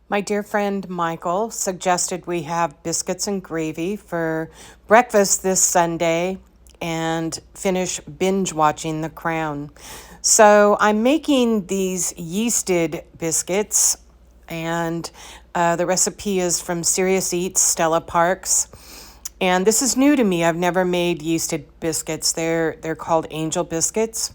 My dear friend Michael suggested we have biscuits and gravy for breakfast this Sunday and finish binge watching The Crown. So I'm making these yeasted biscuits, and the recipe is from Serious Eats, Stella Parks. And this is new to me. I've never made yeasted biscuits. They're called angel biscuits.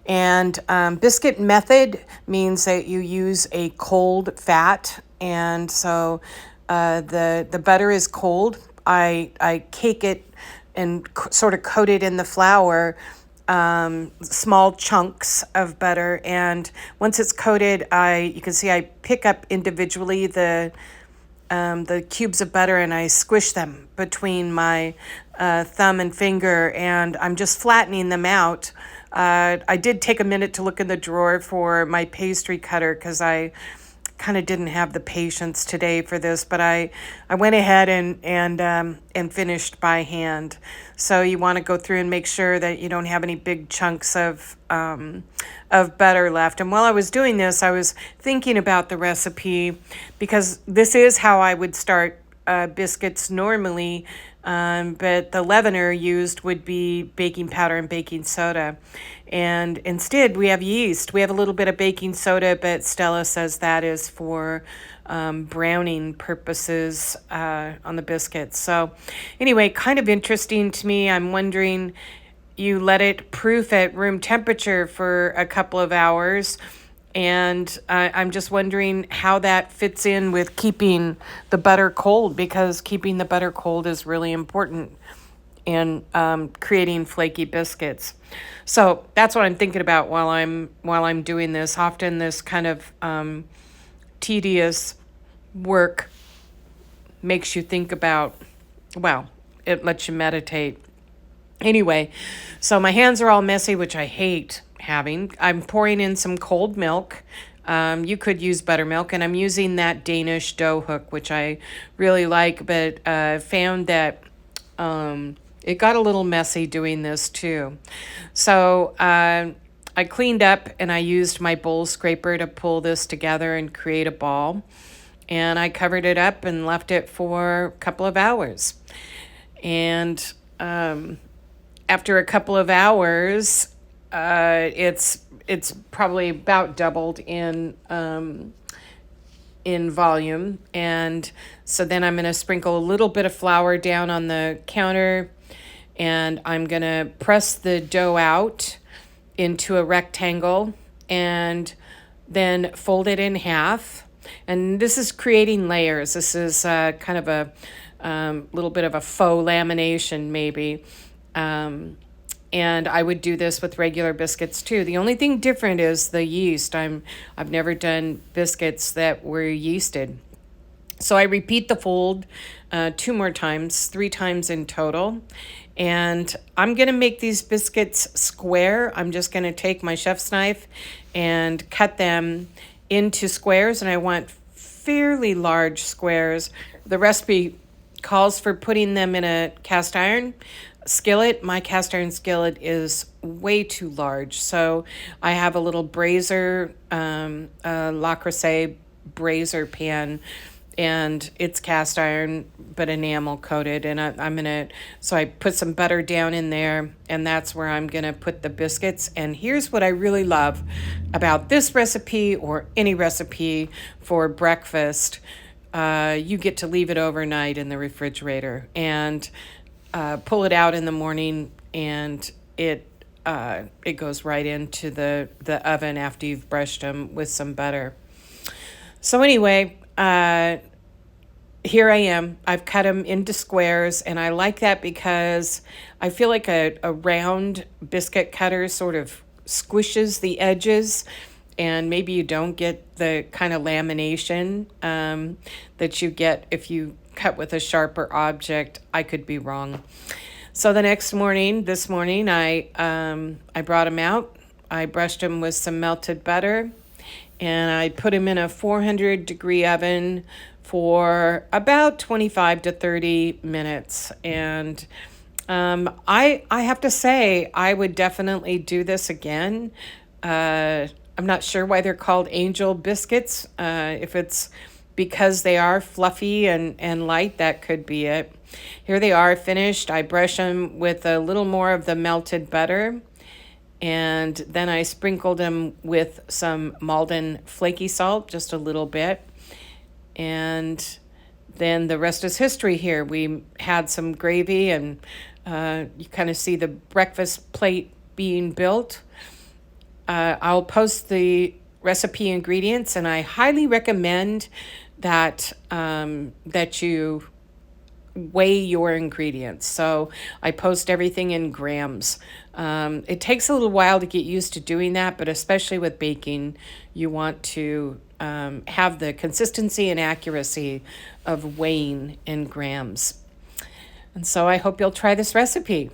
And biscuit method means that you use a cold fat, and so the butter is cold. I cake it and sort of coat it in the flour, small chunks of butter, and once it's coated, you can see I pick up individually the cubes of butter and I squish them between my thumb and finger, and I'm just flattening them out. I did take a minute to look in the drawer for my pastry cutter because I kind of didn't have the patience today for this, but I went ahead and finished by hand. So you want to go through and make sure that you don't have any big chunks of butter left. And while I was doing this, I was thinking about the recipe because this is how I would start biscuits normally. But the leavener used would be baking powder and baking soda. And instead, we have yeast. We have a little bit of baking soda, but Stella says that is for browning purposes on the biscuits. So, anyway, kind of interesting to me. I'm wondering, you let it proof at room temperature for a couple of hours. And I'm just wondering how that fits in with keeping the butter cold, because keeping the butter cold is really important in creating flaky biscuits. So that's what I'm thinking about while I'm doing this. Often this kind of tedious work makes you think about, well, it lets you meditate. Anyway, so my hands are all messy, which I hate having. I'm pouring in some cold milk. You could use buttermilk, and I'm using that Danish dough hook, which I really like, but found that it got a little messy doing this too. So I cleaned up and I used my bowl scraper to pull this together and create a ball. And I covered it up and left it for a couple of hours. And after a couple of hours, it's probably about doubled in volume. And so then I'm going to sprinkle a little bit of flour down on the counter, and I'm going to press the dough out into a rectangle and then fold it in half. And this is creating layers. This is kind of a little bit of a faux lamination, maybe. And I would do this with regular biscuits too. The only thing different is the yeast. I've never done biscuits that were yeasted. So I repeat the fold 2 more times, 3 times in total. And I'm going to make these biscuits square. I'm just going to take my chef's knife and cut them into squares. And I want fairly large squares. The recipe calls for putting them in a cast iron skillet. My cast iron skillet is way too large. So I have a little brazier, Le Creuset brazier pan, and it's cast iron but enamel coated, and so I put some butter down in there, and that's where I'm gonna put the biscuits. And here's what I really love about this recipe, or any recipe for breakfast. You get to leave it overnight in the refrigerator and pull it out in the morning, and it goes right into the oven after you've brushed them with some butter. So anyway, here I am. I've cut them into squares, and I like that because I feel like a round biscuit cutter sort of squishes the edges, and maybe you don't get the kind of lamination that you get if you cut with a sharper object. I could be wrong. So this morning, I brought them out. I brushed them with some melted butter, and I put them in a 400-degree oven for about 25 to 30 minutes. And I have to say, I would definitely do this again. I'm not sure why they're called angel biscuits. If it's because they are fluffy and light, that could be it. Here they are finished. I brush them with a little more of the melted butter, and then I sprinkled them with some Malden flaky salt, just a little bit. And then the rest is history here. We had some gravy, and you kind of see the breakfast plate being built. I'll post the recipe ingredients, and I highly recommend that that you weigh your ingredients. So I post everything in grams. It takes a little while to get used to doing that, but especially with baking, you want to have the consistency and accuracy of weighing in grams. And so I hope you'll try this recipe.